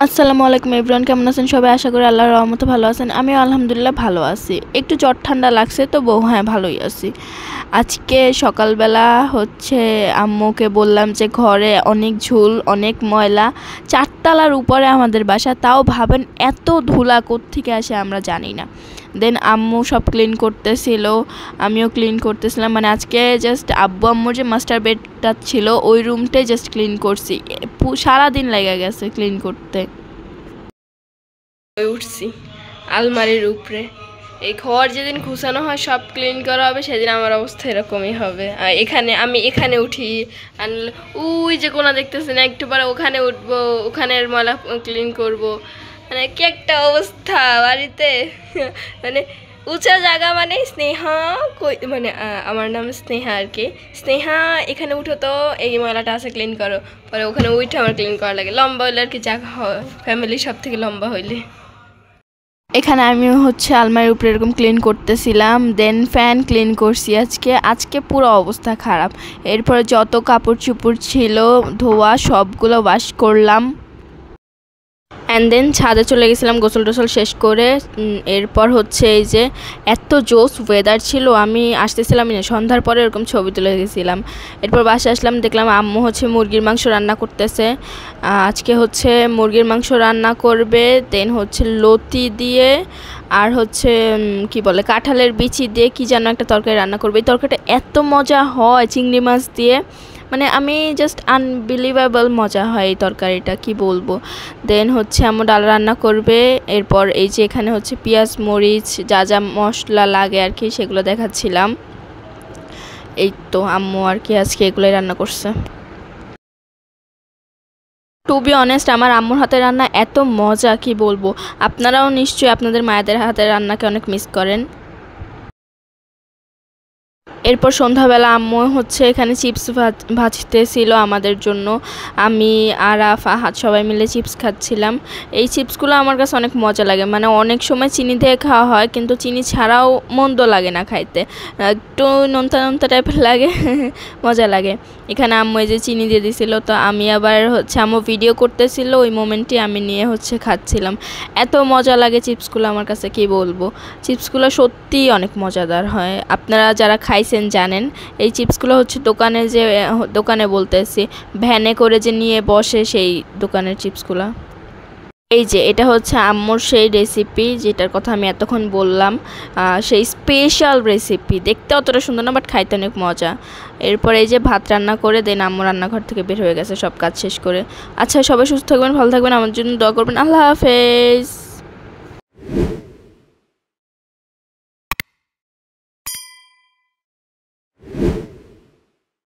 আসসালামু আলাইকুম এভরিওয়ান, কেমন আছেন সবাই? আশা করি আল্লাহর রহমতে ভালো আছেন। আমিও আলহামদুলিল্লাহ ভালো আছি। একটু জ্বর ঠান্ডা লাগছে, তো হ্যাঁ ভালোই আছি। আজকে সকালবেলা আম্মুকে বললাম যে ঘরে অনেক ঝুল, অনেক ময়লা, 4 তলার উপরে আমাদের বাসা, তাও ভাবেন এত ধুলা কোত্থেকে আসে আমরা জানি না। দেন আম্মু সব ক্লিন করতেছিল, আমিও ক্লিন করতেছিলাম। মানে আজকে জাস্ট আব্বু আম্মুর যে মাস্টার বেডটা ছিল ওই রুমটাই জাস্ট ক্লিন করছি, সারাদিন লেগে গেছে ক্লিন করতে। উঠছি আলমারির উপরে, এই ঘর যেদিন ঘুষানো হয় সব ক্লিন করা হবে, সেদিন আমার অবস্থা এরকমই হবে। আমি এখানে উঠি, আর ওই যে কোনা দেখতেছি না, একটু পরে ওখানে উঠবো, ওখানের ময়লা ক্লিন করব। মানে কি একটা অবস্থা বাড়িতে। মানে উঁচা জায়গা, মানে স্নেহা মানে আমার নাম স্নেহা আর কি। স্নেহা এখানে উঠো তো, এই ময়লাটা আছে ক্লিন করো। পরে ওখানে উঠে আমার ক্লিন করা লাগে। লম্বা হইলে আর কি জায়গা হয়, ফ্যামিলি সব থেকে লম্বা হইলে। এখানে আমি আলমারির উপরে এরকম ক্লিন করতেছিলাম, দেন ফ্যান ক্লিন করছি। আজকে পুরো অবস্থা খারাপ। এরপরে যত কাপড় চোপড় ছিল ধোয়া সবগুলো ওয়াশ করলাম, অ্যান্ড দেন ছাদে চলে গেছিলাম গোসল টোসল শেষ করে। এরপর এই যে এত জোস ওয়েদার ছিল, আমি আসতেছিলাম না, সন্ধ্যার পরে এরকম ছবি তুলে গেছিলাম। এরপর বাসায় আসলাম, দেখলাম আম্মু মুরগির মাংস রান্না করতেছে। আজকে মুরগির মাংস রান্না করবে, দেন লতি দিয়ে আর কি বলে কাঁঠালের বিচি দিয়ে কি যেন একটা তরকারি রান্না করবে। এই তরকারিটা এত মজা হয় চিংড়ি মাছ দিয়ে, মানে আমি জাস্ট আনবিলিভেবল মজা হয় এই তরকারিটা, কি বলবো। দেন আম্মু ডাল রান্না করবে। এরপর এই যে এখানে পেঁয়াজ মরিচ যা যা মশলা লাগে আর কি সেগুলো দেখাচ্ছিলাম। এই তো আম্মু আর কি আজকে এগুলোই রান্না করছে। টু বি অনেস্ট, আমার আম্মুর হাতের রান্না এত মজা, কি বলবো। আপনারাও নিশ্চয়ই আপনাদের মায়েদের হাতের রান্নাকে অনেক মিস করেন। এরপর সন্ধ্যাবেলা আম্মু এখানে চিপস ভাজতেছিল আমাদের জন্য। আমি আর ফাহাদ সবাই মিলে চিপস খাচ্ছিলাম। এই চিপসগুলো আমার কাছে অনেক মজা লাগে, মানে অনেক সময় চিনি দিয়ে খাওয়া হয়, কিন্তু চিনি ছাড়াও মন্দ লাগে না খাইতে, একটু নোনতা নোনতা টাইপের লাগে, মজা লাগে। এখানে আম্মু এই যে চিনি দিয়ে দিছিল, তো আমি আবার আম্মু ভিডিও করতেছিল, ওই মোমেন্টে আমি নিয়ে খাচ্ছিলাম। এত মজা লাগে চিপসগুলো আমার কাছে, কি বলবো। চিপসগুলো সত্যিই অনেক মজাদার হয়, আপনারা যারা খাইছেন জানেন। এই চিপসগুলো দোকানে বলতেছি, ভ্যানে করে যে নিয়ে বসে সেই দোকানের চিপসগুলো। এই যে এটা আম্মুর সেই রেসিপি যেটার কথা আমি এতক্ষণ বললাম, সেই স্পেশাল রেসিপি। দেখতে অতটা সুন্দর না, বাট খাইতে অনেক মজা। এরপর এই যে ভাত রান্না করে দেন আম্মু রান্নাঘর থেকে বের হয়ে গেছে সব কাজ শেষ করে। আচ্ছা, সবাই সুস্থ থাকবেন, ভালো থাকবেন, আমার জন্য দোয়া করবেন। আল্লাহ হাফেজ।